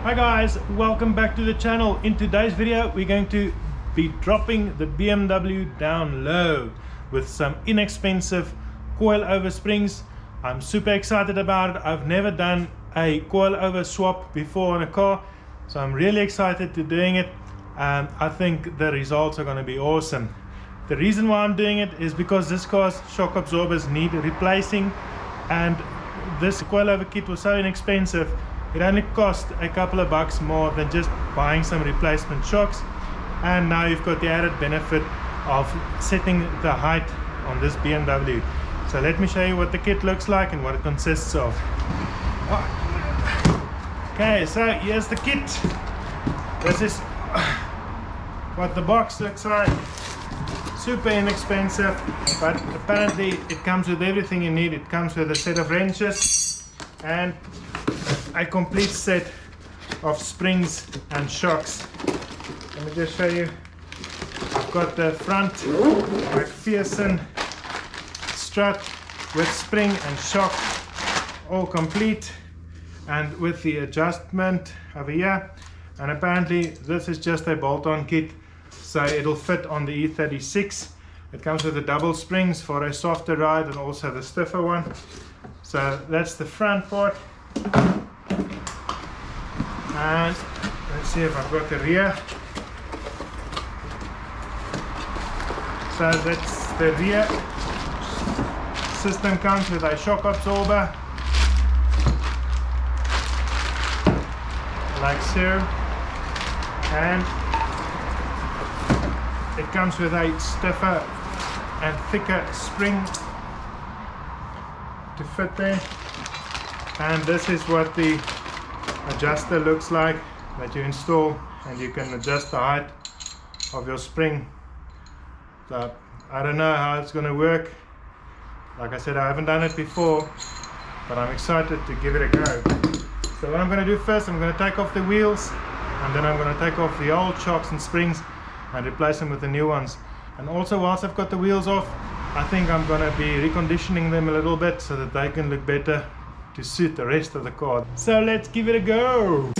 Hi guys, welcome back to the channel. In today's video we're going to be dropping the BMW down low with some inexpensive coilover springs. I'm super excited about it. I've never done a coilover swap before on a car, so I'm really excited to doing it. I think the results are going to be awesome. The reason why I'm doing it is because this car's shock absorbers need replacing, and this coilover kit was so inexpensive. It only cost a couple of bucks more than just buying some replacement shocks, and now you've got the added benefit of setting the height on this BMW. So let me show you what the kit looks like and what it consists of. Okay, so here's the kit. This is what the box looks like. Super inexpensive, but apparently it comes with everything you need. It comes with a set of wrenches and a complete set of springs and shocks. Let me just show you. I've got the front McPherson strut with spring and shock all complete, and with the adjustment over here. And apparently this is just a bolt-on kit, so it'll fit on the e36. It comes with the double springs for a softer ride and also the stiffer one. So that's the front part. And let's see if I've got the rear. So that's the rear system. Comes with a shock absorber like so, and it comes with a stiffer and thicker spring to fit there. And this is what the adjuster looks like that you install, and you can adjust the height of your spring. So I don't know how it's going to work. Like I said, I haven't done it before, but I'm excited to give it a go. So what I'm going to do first, I'm going to take off the wheels, and then I'm going to take off the old shocks and springs and replace them with the new ones. And also, whilst I've got the wheels off, I think I'm going to be reconditioning them a little bit so that they can look better to suit the rest of the car. So let's give it a go.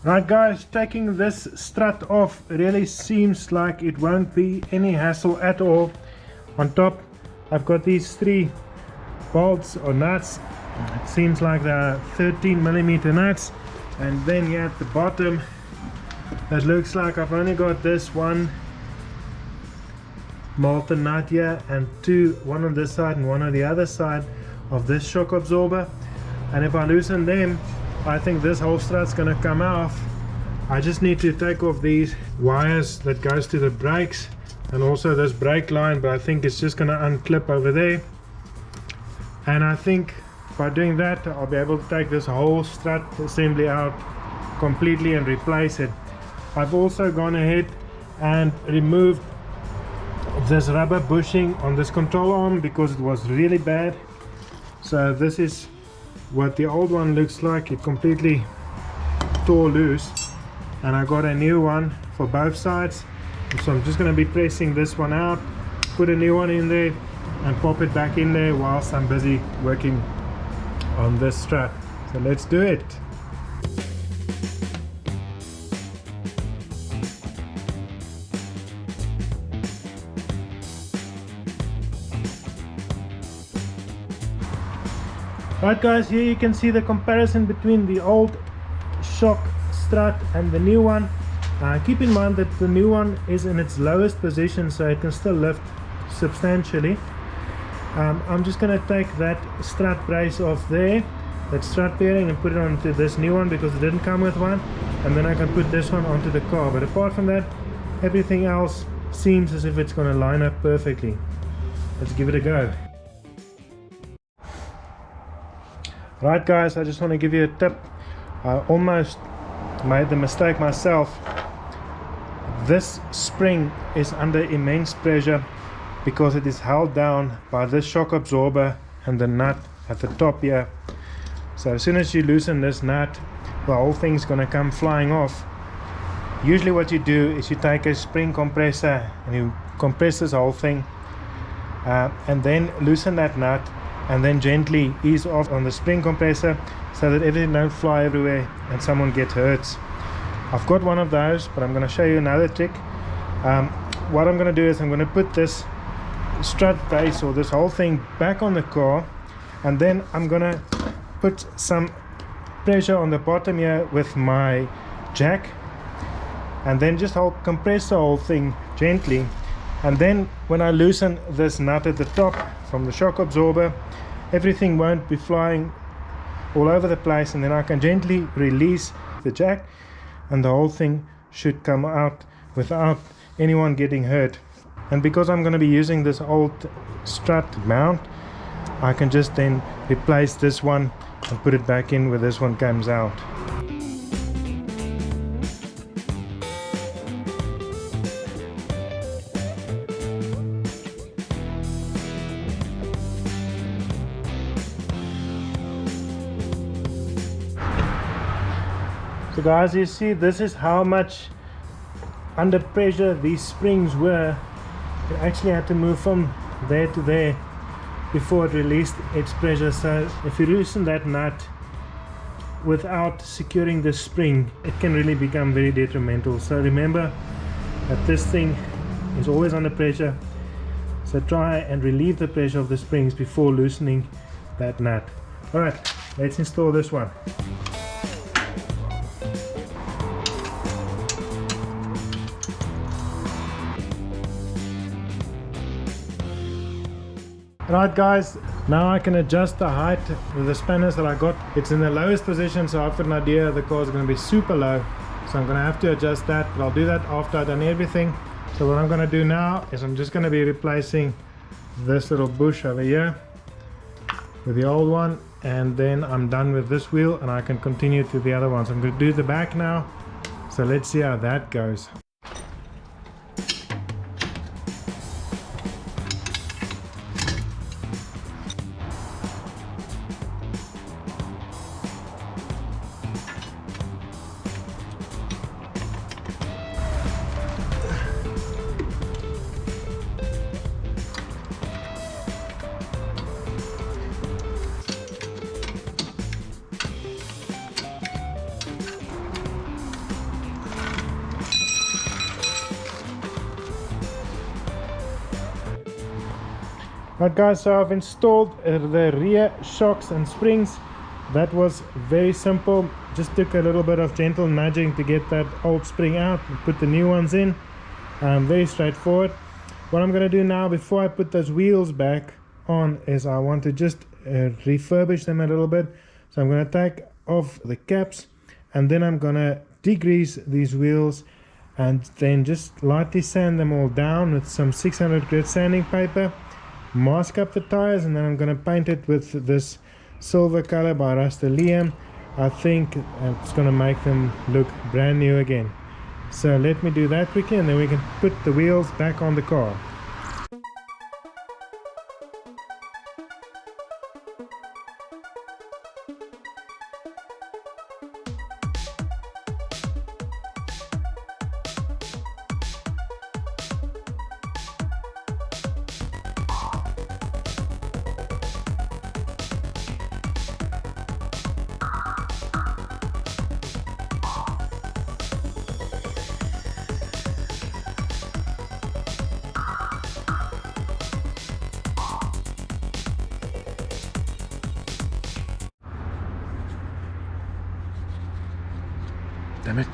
Right guys, taking this strut off really seems like it won't be any hassle at all. On top I've got these 3 bolts or nuts. It seems like they're 13mm nuts, and then here at the bottom it looks like I've only got this one molten nut here, and 2, one on this side and one on the other side of this shock absorber. And if I loosen them, I think this whole strut's gonna come off. I just need to take off these wires that goes to the brakes and also this brake line, but I think it's just gonna unclip over there. And I think by doing that I'll be able to take this whole strut assembly out completely and replace it. I've also gone ahead and removed this rubber bushing on this control arm because it was really bad. So this is what the old one looks like. It completely tore loose, and I got a new one for both sides. So I'm just going to be pressing this one out, put a new one in there and pop it back in there whilst I'm busy working on this strut. So let's do it. Right guys, here you can see the comparison between the old shock strut and the new one. Keep in mind that the new one is in its lowest position, so it can still lift substantially. I'm just going to take that strut brace off there, that strut bearing, and put it onto this new one because it didn't come with one, and then I can put this one onto the car. But apart from that, everything else seems as if it's going to line up perfectly. Let's give it a go. Right guys, I just want to give you a tip. I almost made the mistake myself. This spring is under immense pressure because it is held down by this shock absorber and the nut at the top here. So as soon as you loosen this nut, the whole thing's going to come flying off. Usually what you do is you take a spring compressor and you compress this whole thing, and then loosen that nut and then gently ease off on the spring compressor so that everything don't fly everywhere and someone gets hurt. I've got one of those, but I'm going to show you another trick. What I'm going to do is I'm going to put this strut base or this whole thing back on the car, and then I'm going to put some pressure on the bottom here with my jack, and then just compress the whole thing gently. And then when I loosen this nut at the top from the shock absorber, everything won't be flying all over the place, and then I can gently release the jack and the whole thing should come out without anyone getting hurt. And because I'm going to be using this old strut mount, I can just then replace this one and put it back in where this one comes out. So guys, you see, this is how much under pressure these springs were. It actually had to move from there to there before it released its pressure. So if you loosen that nut without securing the spring, it can really become very detrimental. So remember that this thing is always under pressure, so try and relieve the pressure of the springs before loosening that nut. Alright, let's install this one. Right guys, now I can adjust the height with the spanners that I got. It's in the lowest position, so I've got an idea the car is going to be super low, so I'm going to have to adjust that, but I'll do that after I've done everything. So what I'm going to do now is I'm just going to be replacing this little bush over here with the old one, and then I'm done with this wheel and I can continue to the other ones. I'm going to do the back now, so let's see how that goes. Right guys, so I've installed the rear shocks and springs. That was very simple, just took a little bit of gentle nudging to get that old spring out and put the new ones in. Very straightforward. What I'm going to do now before I put those wheels back on is I want to just refurbish them a little bit. So I'm going to take off the caps and then I'm going to degrease these wheels and then just lightly sand them all down with some 600 grit sanding paper. Mask up the tires, and then I'm going to paint it with this silver color by Rust-Oleum. I think it's going to make them look brand new again. So let me do that quickly and then we can put the wheels back on the car. Damn it.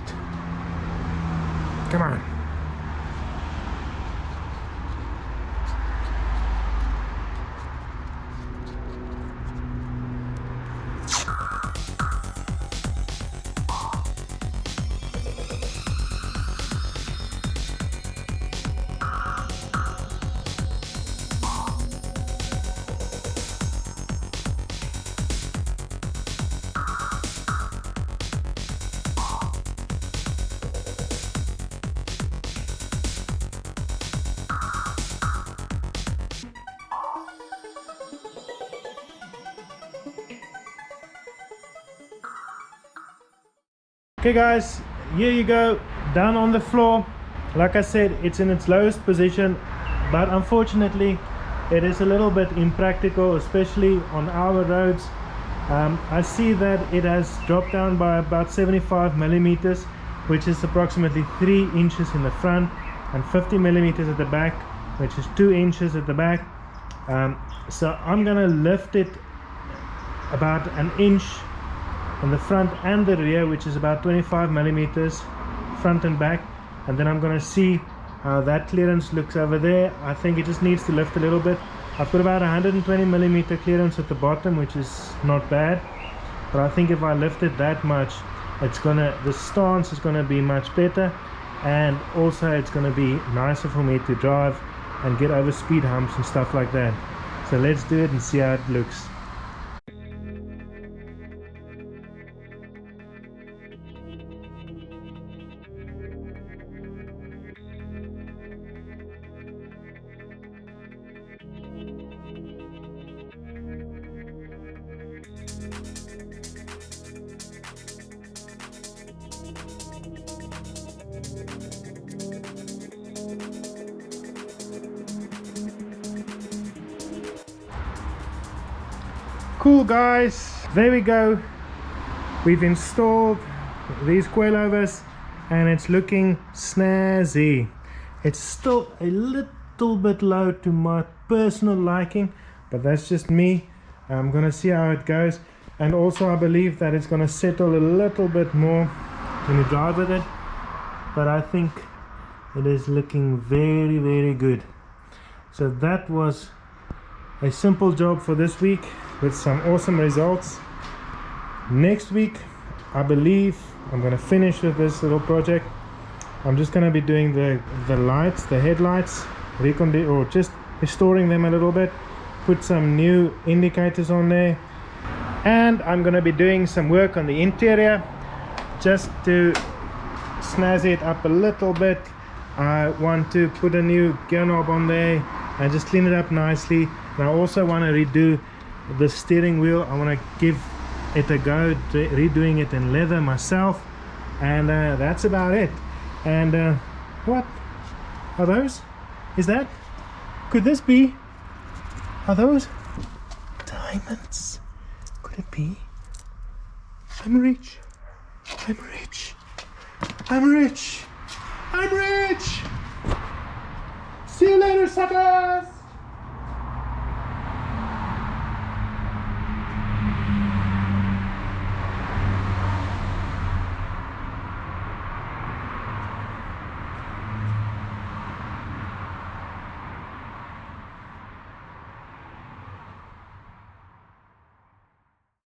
Come on. Okay guys, here you go, down on the floor. Like I said, it's in its lowest position, but unfortunately it is a little bit impractical, especially on our roads. I see that it has dropped down by about 75 millimeters, which is approximately 3 inches in the front and 50 millimeters at the back, which is 2 inches at the back. So I'm gonna lift it about an inch in the front and the rear, which is about 25 millimeters front and back, and then I'm gonna see how that clearance looks over there. I think it just needs to lift a little bit. I've got about 120 millimeter clearance at the bottom, which is not bad, but I think if I lift it that much, the stance is gonna be much better, and also it's gonna be nicer for me to drive and get over speed humps and stuff like that. So let's do it and see how it looks. Cool guys, there we go. We've installed these coilovers and it's looking snazzy. It's still a little bit low to my personal liking, but that's just me. I'm gonna see how it goes, and also I believe that it's gonna settle a little bit more when you drive with it, but I think it is looking very, very good. So that was a simple job for this week with some awesome results. Next week I believe I'm gonna finish with this little project. I'm just gonna be doing the lights, the headlights, or just restoring them a little bit, put some new indicators on there, and I'm gonna be doing some work on the interior just to snazz it up a little bit. I want to put a new gear knob on there and just clean it up nicely. And I also want to redo the steering wheel. I want to give it a go, redoing it in leather myself, and that's about it. And what are those? Could this be, are those diamonds? Could it be? I'm rich, I'm rich, I'm rich, I'm rich. See you later, suckers.